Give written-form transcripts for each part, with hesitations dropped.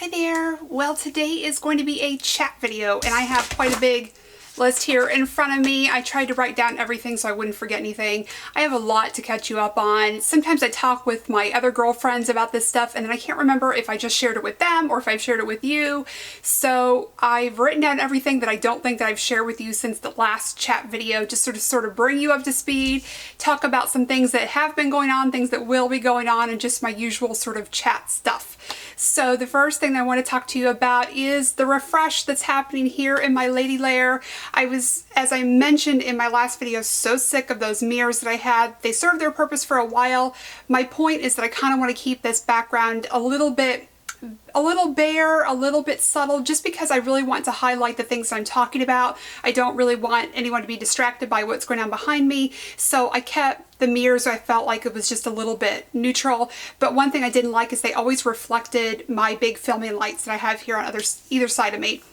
Hi there. Well, today is going to be a chat video and I have quite a big list here in front of me. I tried to write down everything so I wouldn't forget anything. I have a lot to catch you up on. Sometimes I talk with my other girlfriends about this stuff and then I can't remember if I just shared it with them or if I've shared it with you. So I've written down everything that I don't think that I've shared with you since the last chat video, just sort of bring you up to speed, talk about some things that have been going on, things that will be going on, and just my usual sort of chat stuff. So the first thing I want to talk to you about is the refresh that's happening here in my lady lair. I was, as I mentioned in my last video, so sick of those mirrors that I had. They served their purpose for a while. My point is that I kind of want to keep this background a little bare, a little bit subtle, just because I really want to highlight the things that I'm talking about. I don't really want anyone to be distracted by what's going on behind me. So I kept the mirrors, I felt like it was just a little bit neutral. But one thing I didn't like is they always reflected my big filming lights that I have here on either side of me.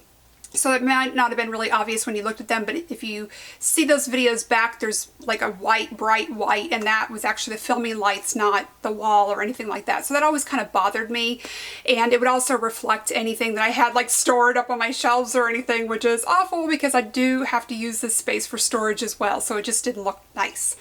So it might not have been really obvious when you looked at them, but if you see those videos back, there's like a white, bright white, and that was actually the filming lights, not the wall or anything like that. So that always kind of bothered me. And it would also reflect anything that I had like stored up on my shelves or anything, which is awful because I do have to use this space for storage as well. So it just didn't look nice.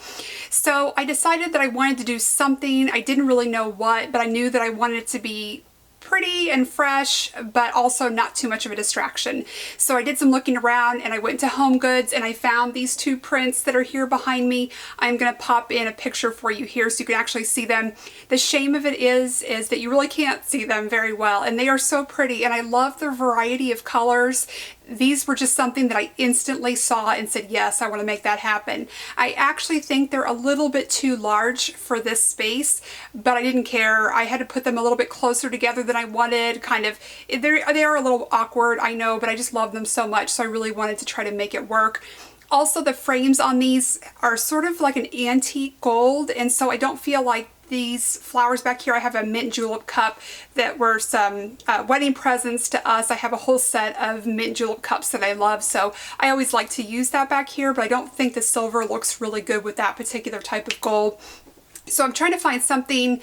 So I decided that I wanted to do something. I didn't really know what, but I knew that I wanted it to be pretty and fresh, but also not too much of a distraction. So I did some looking around and I went to Home Goods and I found these two prints that are here behind me. I'm going to pop in a picture for you here so you can actually see them. The shame of it is that you really can't see them very well, and they are so pretty, and I love the variety of colors. These were just something that I instantly saw and said, yes, I want to make that happen. I actually think they're a little bit too large for this space, but I didn't care. I had to put them a little bit closer together than I wanted. They are a little awkward, I know, but I just love them so much, so I really wanted to try to make it work. Also, the frames on these are sort of like an antique gold, and so I don't feel like these flowers back here. I have a mint julep cup that were some wedding presents to us. I have a whole set of mint julep cups that I love, so I always like to use that back here, but I don't think the silver looks really good with that particular type of gold. So I'm trying to find something,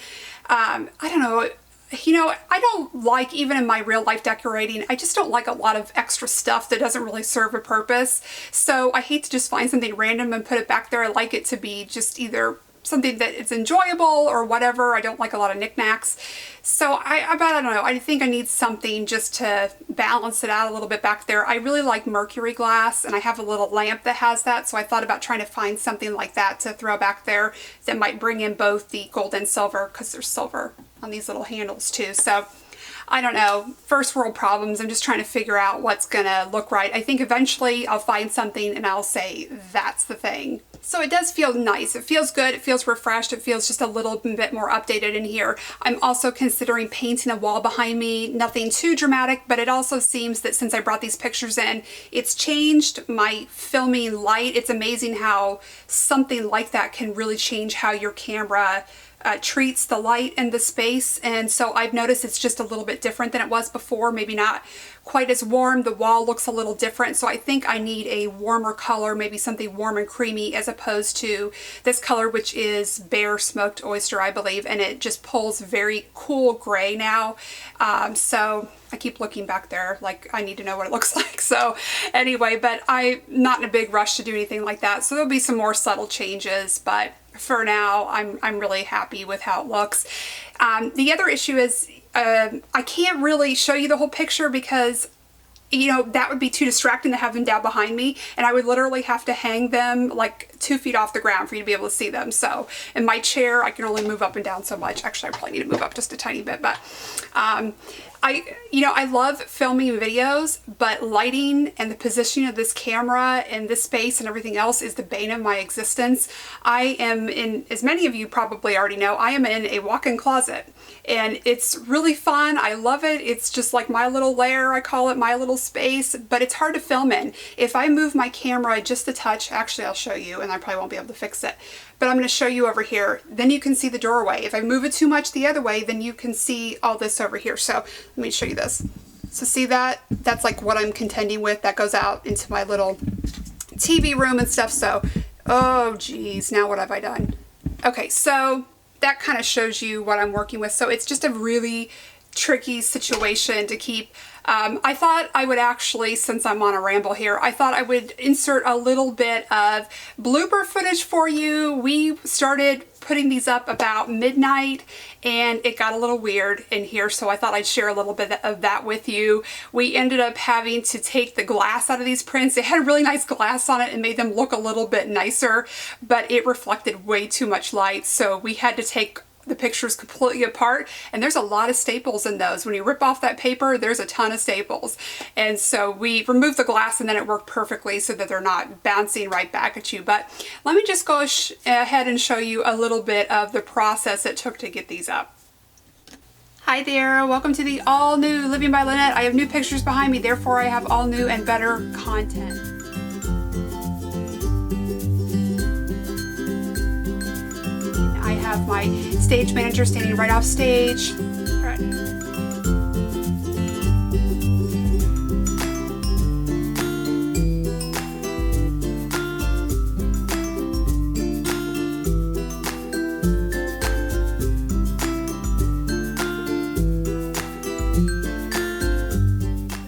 I don't know, I don't like, even in my real life decorating, I just don't like a lot of extra stuff that doesn't really serve a purpose. So I hate to just find something random and put it back there. I like it to be just either something that is enjoyable or whatever. I don't like a lot of knickknacks. So I don't know, I think I need something just to balance it out a little bit back there. I really like mercury glass, and I have a little lamp that has that, so I thought about trying to find something like that to throw back there that might bring in both the gold and silver, because there's silver on these little handles too. So I don't know, first world problems. I'm just trying to figure out what's gonna look right. I think eventually I'll find something and I'll say that's the thing. So it does feel nice. It feels good. It feels refreshed. It feels just a little bit more updated in here. I'm also considering painting a wall behind me. Nothing too dramatic, but it also seems that since I brought these pictures in, it's changed my filming light. It's amazing how something like that can really change how your camera treats the light and the space. And so I've noticed it's just a little bit different than it was before, maybe not quite as warm. The wall looks a little different, so I think I need a warmer color, maybe something warm and creamy, as opposed to this color, which is Bare Smoked Oyster, I believe, and it just pulls very cool gray now. So I keep looking back there like I need to know what it looks like. So anyway, but I'm not in a big rush to do anything like that, so there'll be some more subtle changes, but for now I'm really happy with how it looks. The other issue is I can't really show you the whole picture because that would be too distracting to have them down behind me, and I would literally have to hang them like 2 feet off the ground for you to be able to see them. So in my chair I can only move up and down so much. Actually, I probably need to move up just a tiny bit, but I love filming videos, but lighting and the positioning of this camera and this space and everything else is the bane of my existence. I am in, as many of you probably already know, I am in a walk-in closet, and it's really fun. I love it. It's just like my little lair. I call it my little space, but it's hard to film in. If I move my camera just a touch, actually I'll show you, and I probably won't be able to fix it, but I'm going to show you over here. Then you can see the doorway. If I move it too much the other way, then you can see all this over here. So let me show you this. So see that? That's like what I'm contending with. That goes out into my little TV room and stuff. So, oh geez, now what have I done? Okay, so that kind of shows you what I'm working with. So it's just a really tricky situation to keep. I thought I would actually, since I'm on a ramble here, I thought I would insert a little bit of blooper footage for you. We started putting these up about midnight and it got a little weird in here, so I thought I'd share a little bit of that with you. We ended up having to take the glass out of these prints. It had really nice glass on it and made them look a little bit nicer, but it reflected way too much light, so we had to take the pictures completely apart, and there's a lot of staples in those. When you rip off that paper, there's a ton of staples, and so we removed the glass and then it worked perfectly so that they're not bouncing right back at you. But let me just go ahead and show you a little bit of the process it took to get these up. Hi there, welcome to the all new Living by Lynette. I have new pictures behind me, therefore I have all new and better content. I have my stage manager standing right off stage. Right.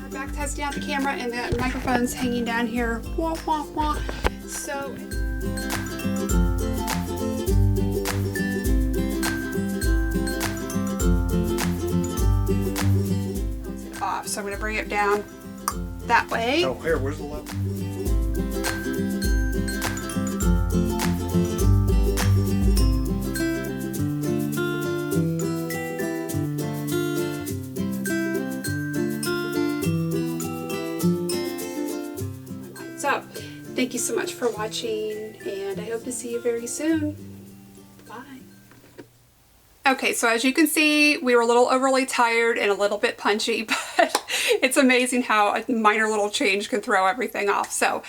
We're back testing out the camera and the microphone's hanging down here. Wah, wah, wah. So. So I'm going to bring it down that way. Oh, here, where's the level? So, thank you so much for watching, and I hope to see you very soon. Bye. Okay, so as you can see, we were a little overly tired and a little bit punchy, but it's amazing how a minor little change can throw everything off. So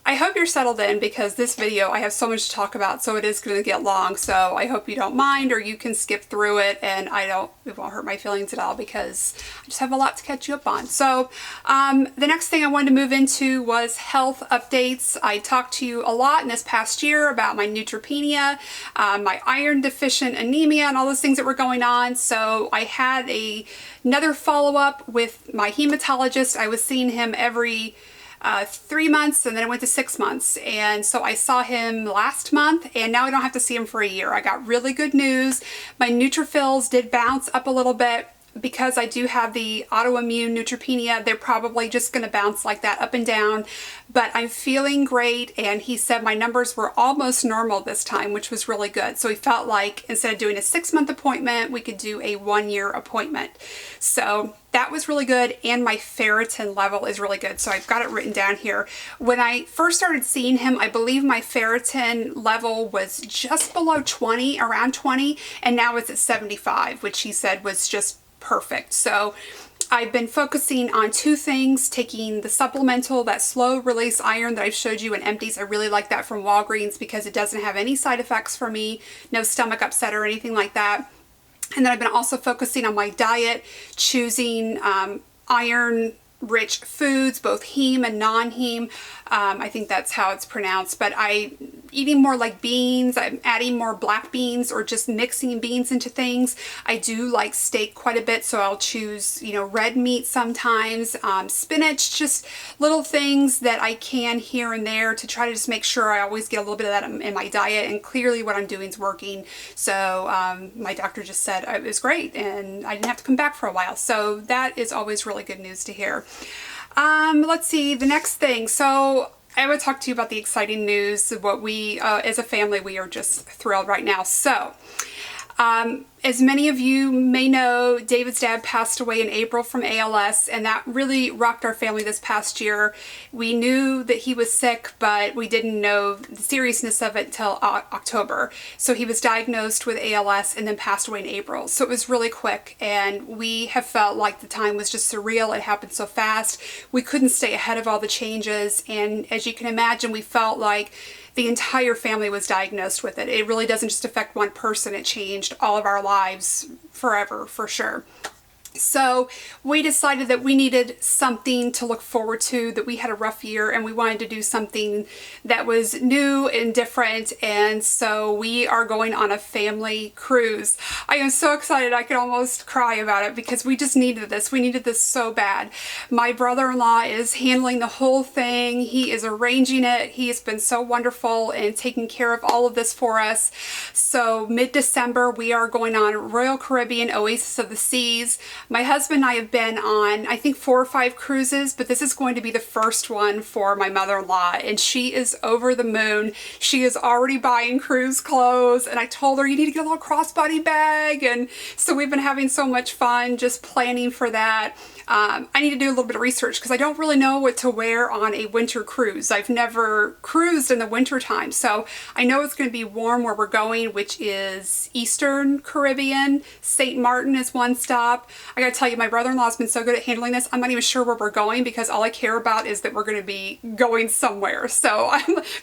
I hope you're settled in, because this video, I have so much to talk about, so it is going to get long. So I hope you don't mind, or you can skip through it, and it won't hurt my feelings at all, because I just have a lot to catch you up on. So the next thing I wanted to move into was health updates. I talked to you a lot in this past year about my neutropenia, my iron deficient anemia, and all those things that were going on. So I had another follow-up with my hematologist. I was seeing him every 3 months, and then I went to 6 months, and so I saw him last month, and now I don't have to see him for a year. I got really good news. My neutrophils did bounce up a little bit. Because I do have the autoimmune neutropenia, they're probably just going to bounce like that up and down, but I'm feeling great, and he said my numbers were almost normal this time, which was really good. So he felt like instead of doing a 6-month appointment, we could do a 1-year appointment. So that was really good, and my ferritin level is really good. So I've got it written down here. When I first started seeing him, I believe my ferritin level was just below 20, around 20, and now it's at 75, which he said was just perfect. So I've been focusing on 2 things, taking the supplemental, that slow release iron that I've showed you in empties. I really like that from Walgreens because it doesn't have any side effects for me, no stomach upset or anything like that. And then I've been also focusing on my diet, choosing iron rich foods, both heme and non-heme. I think that's how it's pronounced, but eating more like beans. I'm adding more black beans, or just mixing beans into things. I do like steak quite a bit, so I'll choose, red meat sometimes, spinach, just little things that I can here and there to try to just make sure I always get a little bit of that in my diet, and clearly what I'm doing is working. So my doctor just said it was great, and I didn't have to come back for a while. So that is always really good news to hear. Let's see, the next thing. So I would talk to you about the exciting news. What we, as a family, we are just thrilled right now. So, as many of you may know, David's dad passed away in April from ALS, and that really rocked our family this past year. We knew that he was sick, but we didn't know the seriousness of it until October. So he was diagnosed with ALS and then passed away in April. So it was really quick, and we have felt like the time was just surreal. It happened so fast. We couldn't stay ahead of all the changes, and as you can imagine, we felt like the entire family was diagnosed with it. It really doesn't just affect one person. It changed all of our lives forever, for sure. So we decided that we needed something to look forward to, that we had a rough year and we wanted to do something that was new and different, and so we are going on a family cruise. I am so excited I could almost cry about it because we just needed this. We needed this so bad. My brother-in-law is handling the whole thing. He is arranging it. He has been so wonderful and taking care of all of this for us. So mid-December we are going on Royal Caribbean Oasis of the Seas. My husband and I have been on, I think, 4 or 5 cruises, but this is going to be the first one for my mother-in-law, and she is over the moon. She is already buying cruise clothes, and I told her, you need to get a little crossbody bag, and so we've been having so much fun just planning for that. I need to do a little bit of research because I don't really know what to wear on a winter cruise. I've never cruised in the winter time, so I know it's going to be warm where we're going, which is Eastern Caribbean. St. Martin is one stop. I gotta tell you, my brother-in-law's been so good at handling this, I'm not even sure where we're going because all I care about is that we're going to be going somewhere. So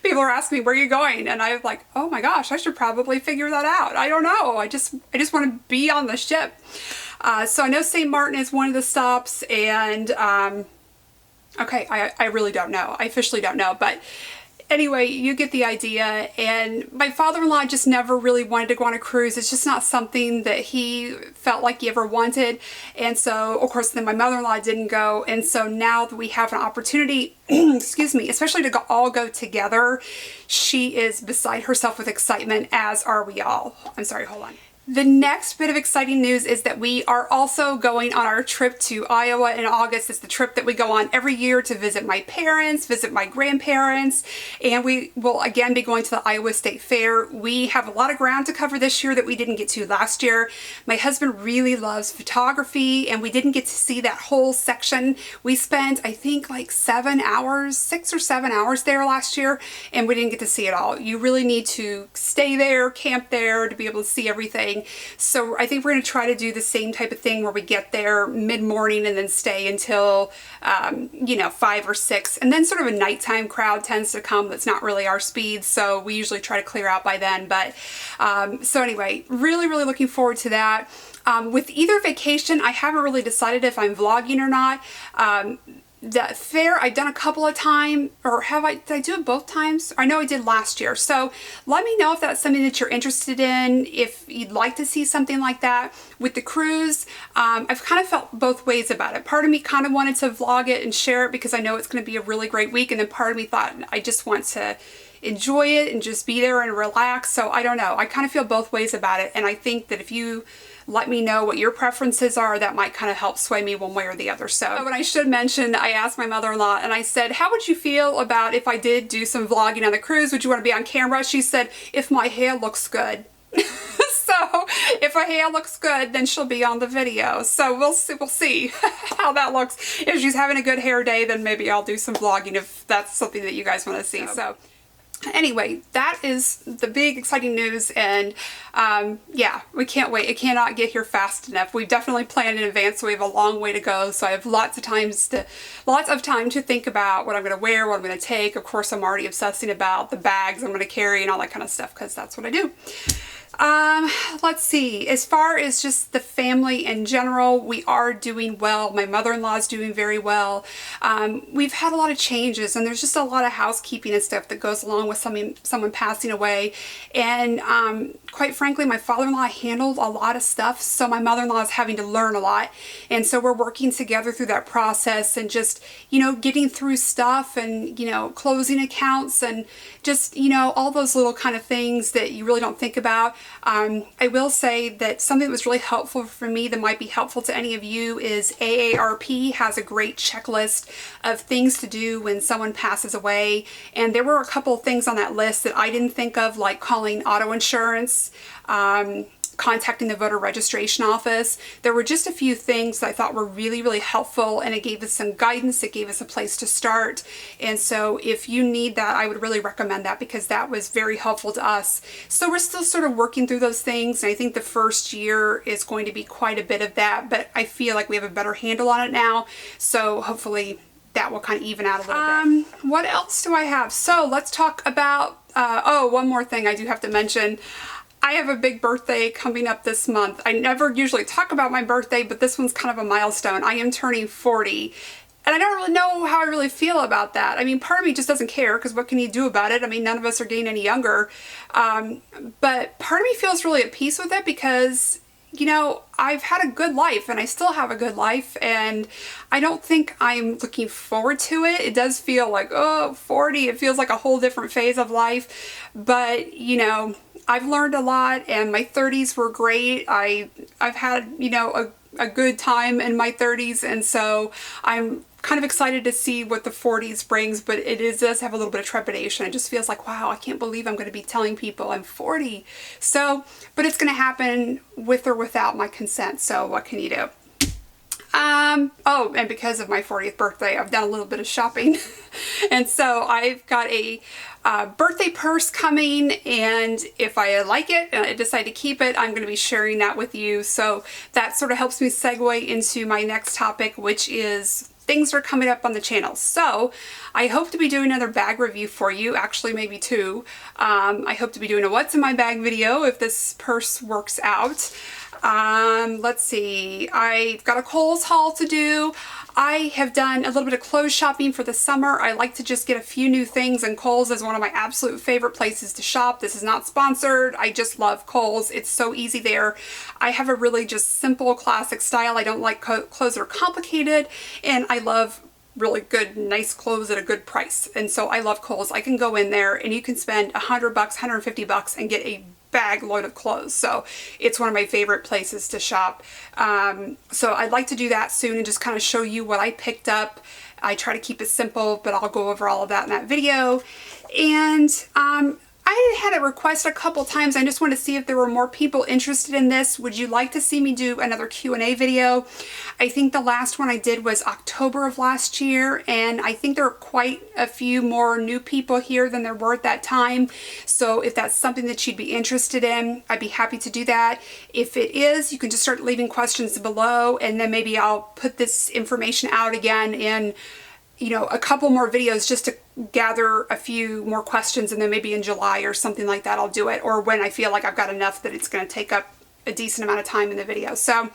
people are asking me, where are you going? And I'm like, oh my gosh, I should probably figure that out. I don't know. I just want to be on the ship. So I know St. Martin is one of the stops, and okay, I really don't know. I officially don't know, but anyway, you get the idea. And my father-in-law just never really wanted to go on a cruise. It's just not something that he felt like he ever wanted. And so, of course, then my mother-in-law didn't go. And so now that we have an opportunity, excuse me, especially to all go together, she is beside herself with excitement, as are we all. I'm sorry, hold on. The next bit of exciting news is that we are also going on our trip to Iowa in August. It's the trip that we go on every year to visit my parents, visit my grandparents, and we will again be going to the Iowa State Fair. We have a lot of ground to cover this year that we didn't get to last year. My husband really loves photography, and we didn't get to see that whole section. We spent, I think, like 7 hours, 6 or 7 hours there last year, and we didn't get to see it all. You really need to stay there, camp there to be able to see everything. So I think we're going to try to do the same type of thing where we get there mid-morning and then stay until, you know, 5 or 6. And then sort of a nighttime crowd tends to come that's not really our speed. So we usually try to clear out by then. But so anyway, really looking forward to that. With either vacation, I haven't really decided if I'm vlogging or not. The fair I've done a couple of times, or did I do it both times? I know I did last year. So let me know if that's something that you're interested in, if you'd like to see something like that. With the cruise, I've kind of felt both ways about it. Part of me kind of wanted to vlog it and share it because I know it's going to be a really great week, and then part of me thought I just want to enjoy it and just be there and relax. So I don't know. I kind of feel both ways about it, and I think that if you let me know what your preferences are, that might kind of help sway me one way or the other. So when I should mention, I asked my mother-in-law and I said, how would you feel about if I did do some vlogging on the cruise? Would you want to be on camera? She said, if my hair looks good. So if her hair looks good, then she'll be on the video. So we'll see how that looks. If she's having a good hair day, then maybe I'll do some vlogging if that's something that you guys want to see. So anyway, that is the big exciting news, and yeah, we can't wait. It cannot get here fast enough. We've definitely planned in advance, so we have a long way to go. So I have lots of time to think about what I'm going to wear, what I'm going to take. Of course, I'm already obsessing about the bags I'm going to carry and all that kind of stuff because that's what I do. Let's see. As far as just the family in general, we are doing well. My mother-in-law is doing very well. We've had a lot of changes, and there's just a lot of housekeeping and stuff that goes along with someone passing away. And quite frankly, my father-in-law handled a lot of stuff, so my mother-in-law is having to learn a lot. And so we're working together through that process and just, you know, getting through stuff and, you know, closing accounts and just, you know, all those little kind of things that you really don't think about. I will say that something that was really helpful for me that might be helpful to any of you is AARP has a great checklist of things to do when someone passes away. And there were a couple of things on that list that I didn't think of, like calling auto insurance, contacting the voter registration office. There were just a few things that I thought were really helpful, and it gave us some guidance. It gave us a place to start. And so if you need that, I would really recommend that because that was very helpful to us. So we're still sort of working through those things, and I think the first year is going to be quite a bit of that, but I feel like we have a better handle on it now. So hopefully that will kind of even out a little bit. What else do I have? So let's talk about, oh, one more thing I do have to mention. I have a big birthday coming up this month. I never usually talk about my birthday, but this one's kind of a milestone. I am turning 40. And I don't really know how I really feel about that. I mean, part of me just doesn't care, because what can you do about it? I mean, none of us are getting any younger. But part of me feels really at peace with it, because, you know, I've had a good life and I still have a good life, and I don't think I'm looking forward to it. It does feel like, oh, 40, it feels like a whole different phase of life. But, you know, I've learned a lot, and my 30s were great. I've had, you know, a good time in my 30s, and so I'm kind of excited to see what the 40s brings, but it does have a little bit of trepidation. It just feels like, wow, I can't believe I'm going to be telling people I'm 40. So, but it's going to happen with or without my consent, so what can you do? Oh, and because of my 40th birthday, I've done a little bit of shopping. And so I've got a birthday purse coming, and if I like it and I decide to keep it, I'm going to be sharing that with you. So that sort of helps me segue into my next topic, which is things that are coming up on the channel. So I hope to be doing another bag review for you, actually maybe two. I hope to be doing a what's in my bag video if this purse works out. Let's see, I've got a Kohl's haul to do. I have done a little bit of clothes shopping for the summer. I like to just get a few new things, and Kohl's is one of my absolute favorite places to shop. This is not sponsored. I just love Kohl's. It's so easy there. I have a really just simple classic style. I don't like clothes that are complicated, and I love really good, nice clothes at a good price. And so I love Kohl's. I can go in there and you can spend $100, $150 and get a bag load of clothes. So it's one of my favorite places to shop. So I'd like to do that soon and just kind of show you what I picked up. I try to keep it simple, but I'll go over all of that in that video. And I had a request a couple times. I just want to see if there were more people interested in this. Would you like to see me do another Q&A video? I think the last one I did was October of last year, and I think there are quite a few more new people here than there were at that time. So if that's something that you'd be interested in, I'd be happy to do that. If it is, you can just start leaving questions below, and then maybe I'll put this information out again in, you know, a couple more videos just to gather a few more questions, and then maybe in July or something like that I'll do it, or when I feel like I've got enough that it's going to take up a decent amount of time in the video. So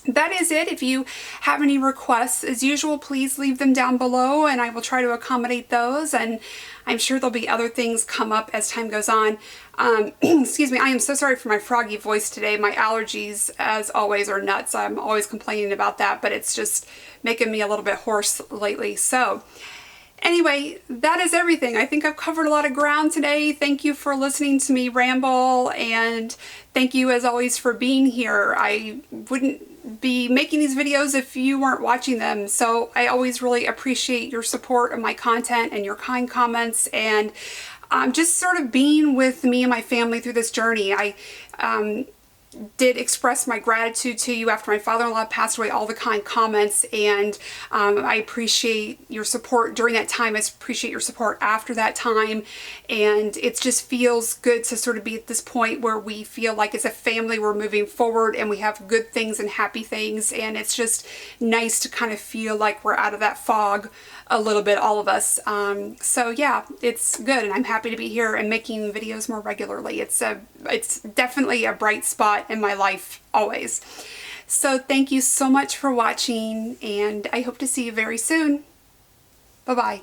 that is it. If you have any requests, as usual, please leave them down below and I will try to accommodate those, and I'm sure there'll be other things come up as time goes on. Excuse me, I am so sorry for my froggy voice today. My allergies, as always, are nuts. I'm always complaining about that, but it's just making me a little bit hoarse lately. So anyway, that is everything. I think I've covered a lot of ground today. Thank you for listening to me ramble, and thank you as always for being here. I wouldn't be making these videos if you weren't watching them, so I always really appreciate your support of my content and your kind comments, and just sort of being with me and my family through this journey. I did express my gratitude to you after my father-in-law passed away, all the kind comments, and I appreciate your support during that time. I appreciate your support after that time, and it just feels good to sort of be at this point where we feel like as a family we're moving forward and we have good things and happy things, and it's just nice to kind of feel like we're out of that fog a little bit, all of us. So yeah, it's good, and I'm happy to be here and making videos more regularly. It's definitely a bright spot in my life always. So thank you so much for watching, and I hope to see you very soon. Bye-bye.